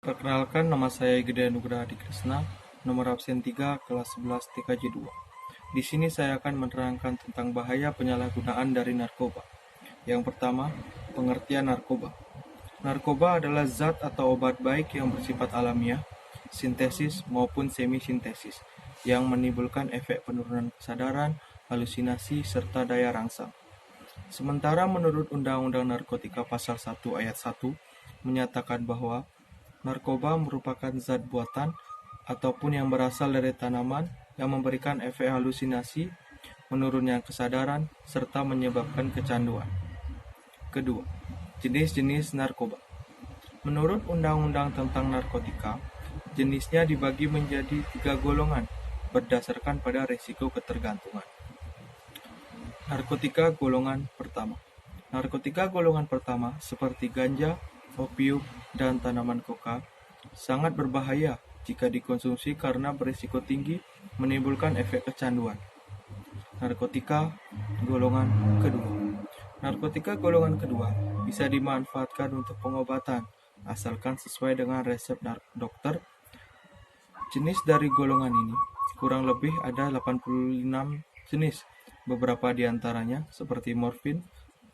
Perkenalkan, nama saya Gede Nugraha Adi Krisna, nomor absen 3, kelas 11 TKJ 2. Di sini saya akan menerangkan tentang bahaya penyalahgunaan dari narkoba. Yang pertama, pengertian narkoba. Narkoba adalah zat atau obat baik yang bersifat alamiah, sintesis maupun semi-sintesis, yang menimbulkan efek penurunan kesadaran, halusinasi, serta daya rangsang. Sementara menurut Undang-Undang Narkotika Pasal 1 Ayat 1 menyatakan bahwa narkoba merupakan zat buatan ataupun yang berasal dari tanaman yang memberikan efek halusinasi, menurunnya kesadaran, serta menyebabkan kecanduan. Kedua, jenis-jenis narkoba. Menurut Undang-Undang tentang Narkotika, jenisnya dibagi menjadi 3 golongan berdasarkan pada risiko ketergantungan. Narkotika golongan pertama. Narkotika golongan pertama seperti ganja, opium, dan tanaman koka sangat berbahaya jika dikonsumsi karena berisiko tinggi menimbulkan efek kecanduan. Narkotika golongan kedua. Narkotika golongan kedua bisa dimanfaatkan untuk pengobatan asalkan sesuai dengan resep dokter. Jenis dari golongan ini kurang lebih ada 86 jenis. Beberapa di antaranya seperti morfin,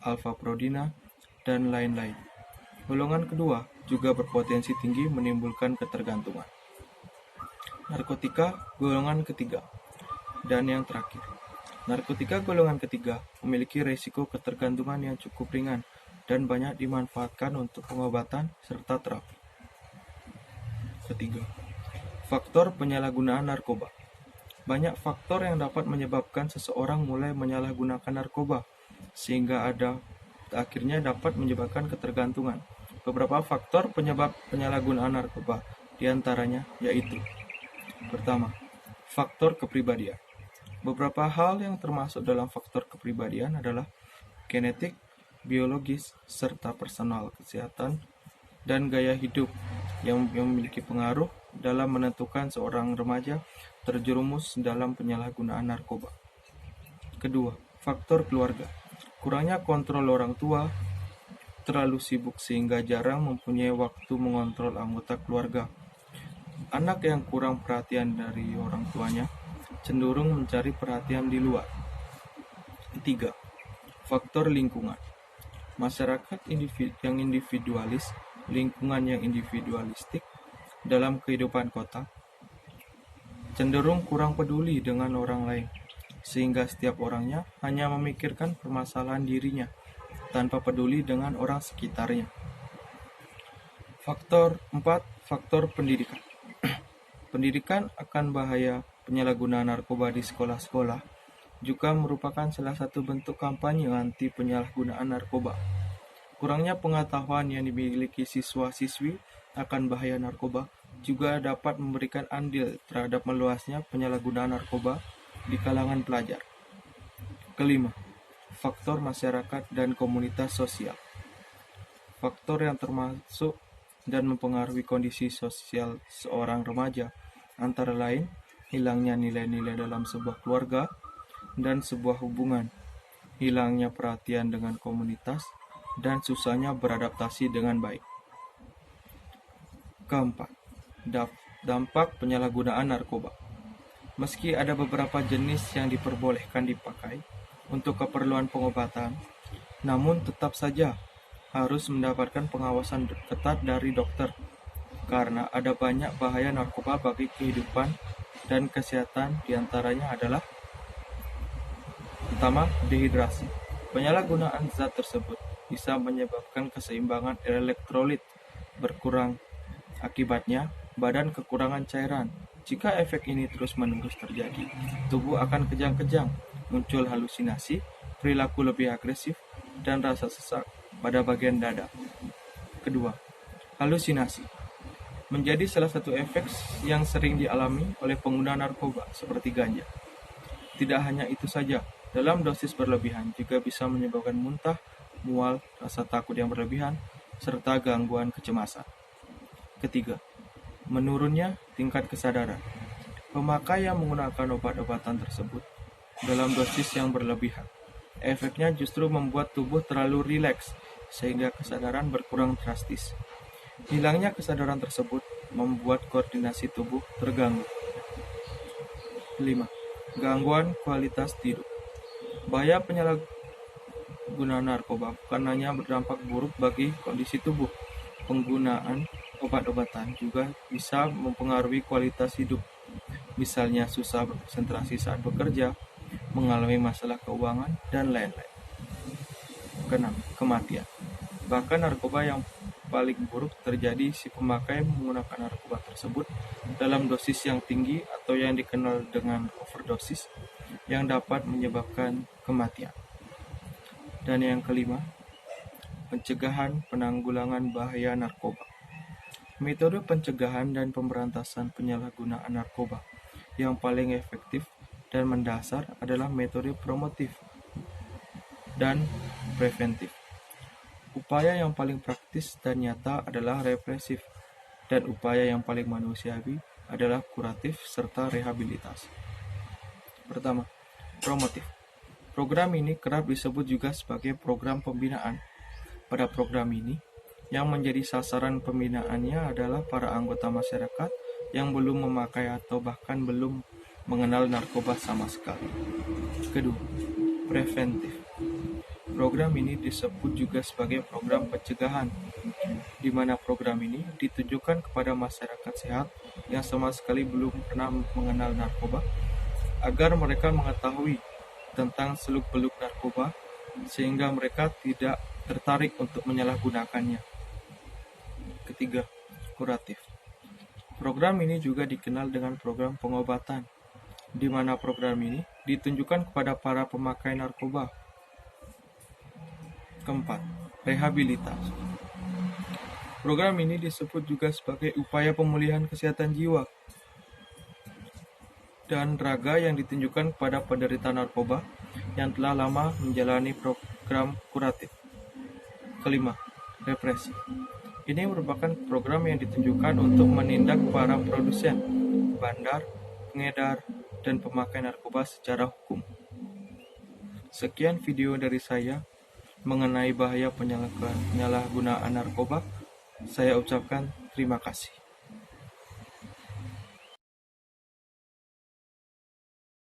alfa-prodina, dan lain-lain. Golongan kedua juga berpotensi tinggi menimbulkan ketergantungan. Narkotika golongan ketiga. Dan yang terakhir, narkotika golongan ketiga memiliki risiko ketergantungan yang cukup ringan dan banyak dimanfaatkan untuk pengobatan serta terapi. Ketiga, faktor penyalahgunaan narkoba. Banyak faktor yang dapat menyebabkan seseorang mulai menyalahgunakan narkoba, sehingga akhirnya dapat menyebabkan ketergantungan. Beberapa faktor penyebab penyalahgunaan narkoba diantaranya yaitu: pertama, faktor kepribadian. Beberapa hal yang termasuk dalam faktor kepribadian adalah genetik, biologis, serta personal kesehatan dan gaya hidup yang memiliki pengaruh dalam menentukan seorang remaja terjerumus dalam penyalahgunaan narkoba. Kedua, faktor keluarga. Kurangnya kontrol orang tua, terlalu sibuk sehingga jarang mempunyai waktu mengontrol anggota keluarga. Anak yang kurang perhatian dari orang tuanya cenderung mencari perhatian di luar. Ketiga, faktor lingkungan. Masyarakat yang individualis, lingkungan yang individualistik dalam kehidupan kota cenderung kurang peduli dengan orang lain, sehingga setiap orangnya hanya memikirkan permasalahan dirinya tanpa peduli dengan orang sekitarnya. Faktor 4. Faktor pendidikan. Pendidikan akan bahaya penyalahgunaan narkoba di sekolah-sekolah juga merupakan salah satu bentuk kampanye anti penyalahgunaan narkoba. Kurangnya pengetahuan yang dimiliki siswa-siswi akan bahaya narkoba juga dapat memberikan andil terhadap meluasnya penyalahgunaan narkoba di kalangan pelajar. Kelima, faktor masyarakat dan komunitas sosial. Faktor yang termasuk dan mempengaruhi kondisi sosial seorang remaja antara lain hilangnya nilai-nilai dalam sebuah keluarga dan sebuah hubungan, hilangnya perhatian dengan komunitas, dan susahnya beradaptasi dengan baik. Keempat, dampak penyalahgunaan narkoba. Meski ada beberapa jenis yang diperbolehkan dipakai untuk keperluan pengobatan, namun tetap saja harus mendapatkan pengawasan ketat dari dokter, karena ada banyak bahaya narkoba bagi kehidupan dan kesehatan. Diantaranya adalah: pertama, dehidrasi. Penyalahgunaan zat tersebut bisa menyebabkan keseimbangan elektrolit berkurang. Akibatnya, badan kekurangan cairan. Jika efek ini terus-menerus terjadi, tubuh akan kejang-kejang, muncul halusinasi, perilaku lebih agresif, dan rasa sesak pada bagian dada. Kedua, halusinasi menjadi salah satu efek yang sering dialami oleh pengguna narkoba seperti ganja. Tidak hanya itu saja, dalam dosis berlebihan juga bisa menyebabkan muntah, mual, rasa takut yang berlebihan, serta gangguan kecemasan. Ketiga, menurunnya tingkat kesadaran. Pemakai yang menggunakan obat-obatan tersebut dalam dosis yang berlebihan, efeknya justru membuat tubuh terlalu rileks sehingga kesadaran berkurang drastis. Hilangnya kesadaran tersebut membuat koordinasi tubuh terganggu. 5. Gangguan kualitas tidur. Bahaya penyalahgunaan narkoba bukan hanya berdampak buruk bagi kondisi tubuh. Penggunaan obat-obatan juga bisa mempengaruhi kualitas hidup. Misalnya susah berkonsentrasi saat bekerja, mengalami masalah keuangan, dan lain-lain. Keenam, kematian. Bahkan narkoba yang paling buruk terjadi si pemakai menggunakan narkoba tersebut dalam dosis yang tinggi atau yang dikenal dengan overdosis yang dapat menyebabkan kematian. Dan yang kelima, pencegahan penanggulangan bahaya narkoba. Metode pencegahan dan pemberantasan penyalahgunaan narkoba yang paling efektif dan mendasar adalah metode promotif dan preventif. Upaya yang paling praktis dan nyata adalah represif, dan upaya yang paling manusiawi adalah kuratif serta rehabilitasi. Pertama, promotif. Program ini kerap disebut juga sebagai program pembinaan. Pada program ini, yang menjadi sasaran pembinaannya adalah para anggota masyarakat yang belum memakai atau bahkan belum mengenal narkoba sama sekali. Kedua, preventif. Program ini disebut juga sebagai program pencegahan, di mana program ini ditujukan kepada masyarakat sehat yang sama sekali belum pernah mengenal narkoba, agar mereka mengetahui tentang seluk-beluk narkoba, sehingga mereka tidak tertarik untuk menyalahgunakannya. Ketiga, kuratif. Program ini juga dikenal dengan program pengobatan, di mana program ini ditunjukkan kepada para pemakai narkoba. Keempat, rehabilitasi. Program ini disebut juga sebagai upaya pemulihan kesehatan jiwa dan raga yang ditunjukkan kepada penderita narkoba yang telah lama menjalani program kuratif. Kelima, represi. Ini merupakan program yang ditunjukkan untuk menindak para produsen, bandar, pengedar, dan pemakai narkoba secara hukum. Sekian video dari saya mengenai bahaya penyalahgunaan narkoba. Saya ucapkan terima kasih.